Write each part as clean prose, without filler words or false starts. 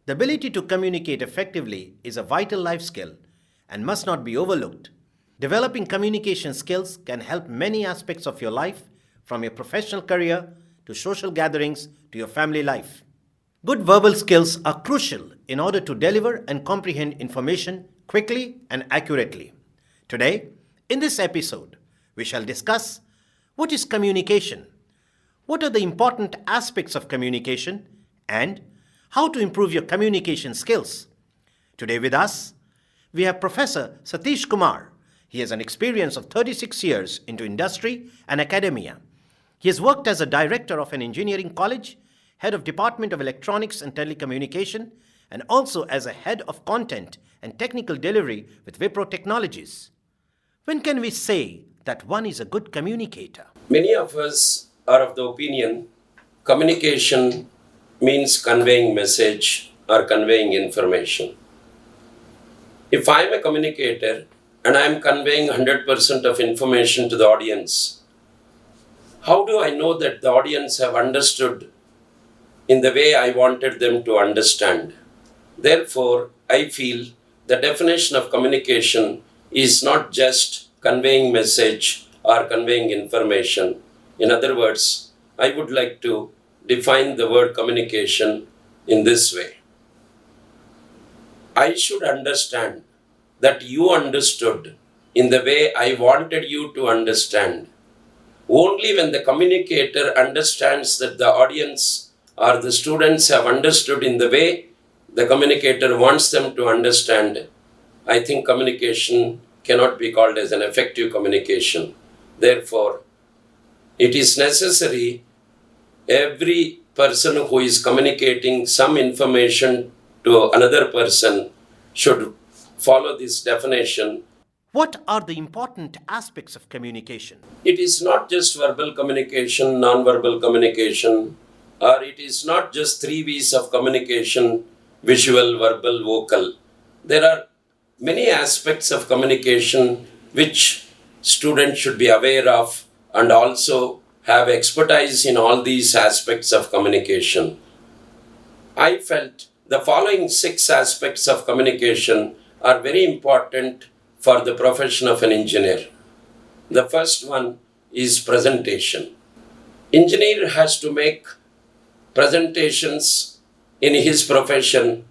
The ability to communicate effectively is a vital life skill and must not be overlooked. Developing communication skills can help many aspects of your life, from your professional career to social gatherings to your family life. Good verbal skills are crucial in order to deliver and comprehend information quickly and accurately. Today, in this episode, we shall discuss what is communication, what are the important aspects of communication, and how to improve your communication skills. Today with us, we have Professor Satish Kumar. He has an experience of 36 years into industry and academia. He has worked as a director of an engineering college, head of Department of Electronics and Telecommunication, and also as a head of content and technical delivery with Wipro Technologies. When can we say that one is a good communicator? Many of us are of the opinion communication means conveying message or conveying information. If I am a communicator and I am conveying 100% of information to the audience, how do I know that the audience have understood in the way I wanted them to understand? Therefore, I feel the definition of communication is not just conveying message or conveying information. In other words, I would like to define the word communication in this way. I should understand that you understood in the way I wanted you to understand. Only when the communicator understands that the audience or the students have understood in the way the communicator wants them to understand, I think communication cannot be called as an effective communication. Therefore, it is necessary every person who is communicating some information to another person should follow this definition. What are the important aspects of communication? It is not just verbal communication, non-verbal communication, or it is not just 3 V's of communication, visual, verbal, vocal. There are many aspects of communication which students should be aware of and also have expertise in all these aspects of communication. I felt the following 6 aspects of communication are very important for the profession of an engineer. The first one is presentation. Engineer has to make presentations in his profession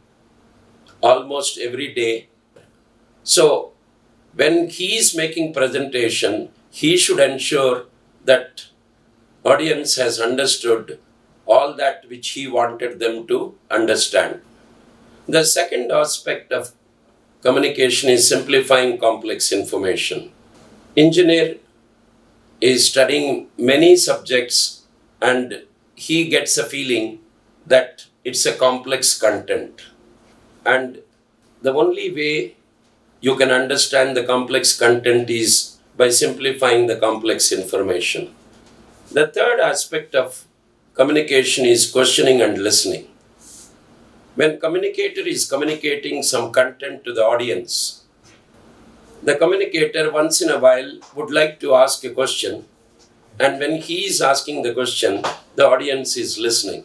almost every day. So, when he is making presentation, he should ensure that audience has understood all that which he wanted them to understand. The second aspect of communication is simplifying complex information. Engineer is studying many subjects and he gets a feeling that it's a complex content. And the only way you can understand the complex content is by simplifying the complex information. The third aspect of communication is questioning and listening. When communicator is communicating some content to the audience, the communicator once in a while would like to ask a question, and when he is asking the question, the audience is listening.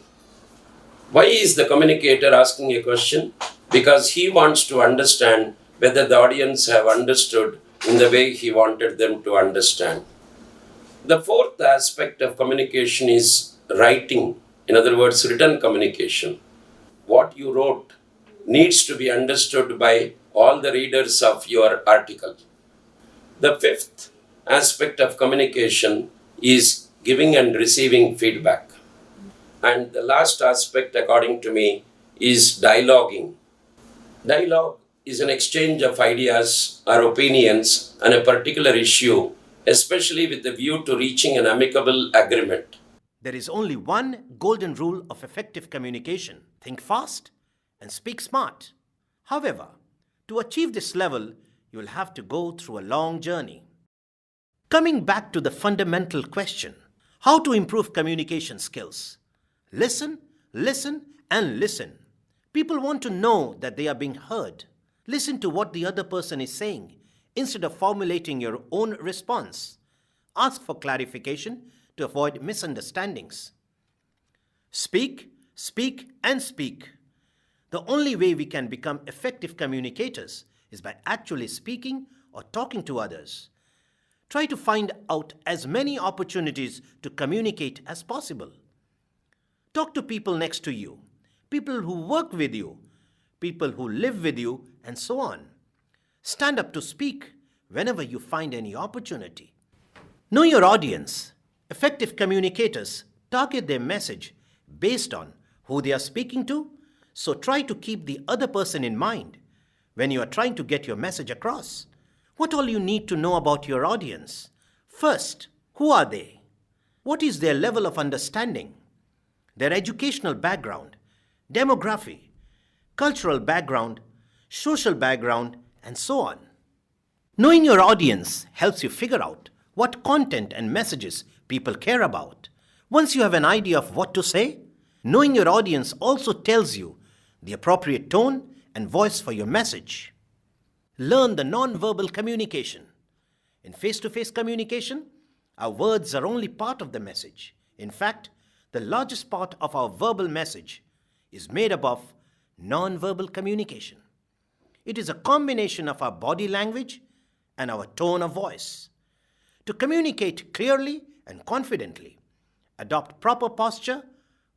Why is the communicator asking a question? Because he wants to understand whether the audience have understood in the way he wanted them to understand. The fourth aspect of communication is writing, in other words, written communication. What you wrote needs to be understood by all the readers of your article. The fifth aspect of communication is giving and receiving feedback. And the last aspect, according to me, is dialoguing. Dialogue is an exchange of ideas or opinions on a particular issue, especially with the view to reaching an amicable agreement. There is only one golden rule of effective communication: think fast and speak smart. However, to achieve this level, you will have to go through a long journey. Coming back to the fundamental question, how to improve communication skills? Listen, listen, and listen. People want to know that they are being heard. Listen to what the other person is saying instead of formulating your own response. Ask for clarification to avoid misunderstandings. Speak, speak, and speak. The only way we can become effective communicators is by actually speaking or talking to others. Try to find out as many opportunities to communicate as possible. Talk to people next to you, people who work with you, people who live with you, and so on. Stand up to speak whenever you find any opportunity. Know your audience. Effective communicators target their message based on who they are speaking to, so try to keep the other person in mind when you are trying to get your message across. What all you need to know about your audience? First, who are they? What is their level of understanding? Their educational background, demography, cultural background, social background, and so on. Knowing your audience helps you figure out what content and messages people care about. Once you have an idea of what to say, knowing your audience also tells you the appropriate tone and voice for your message. Learn the non-verbal communication. In face-to-face communication, our words are only part of the message. In fact, the largest part of our verbal message is made up of non-verbal communication. It is a combination of our body language and our tone of voice. To communicate clearly and confidently, adopt proper posture,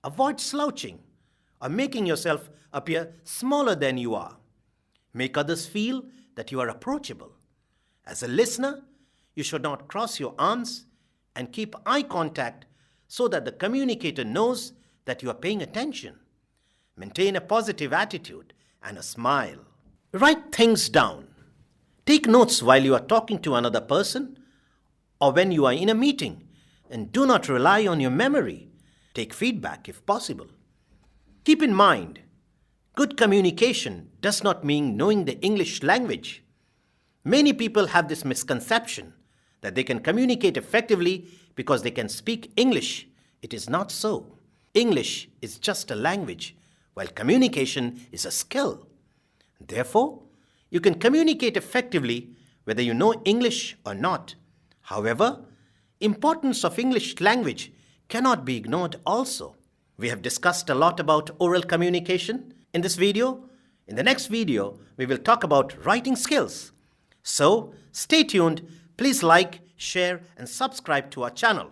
avoid slouching or making yourself appear smaller than you are. Make others feel that you are approachable. As a listener, you should not cross your arms and keep eye contact so that the communicator knows that you are paying attention. Maintain a positive attitude and a smile. Write things down. Take notes while you are talking to another person or when you are in a meeting, and do not rely on your memory. Take feedback if possible. Keep in mind, good communication does not mean knowing the English language. Many people have this misconception that they can communicate effectively because they can speak English. It is not so. English is just a language, while communication is a skill. Therefore, you can communicate effectively whether you know English or not. However, importance of English language cannot be ignored also. We have discussed a lot about oral communication in this video. In the next video, we will talk about writing skills. So, stay tuned. Please like, share, and subscribe to our channel.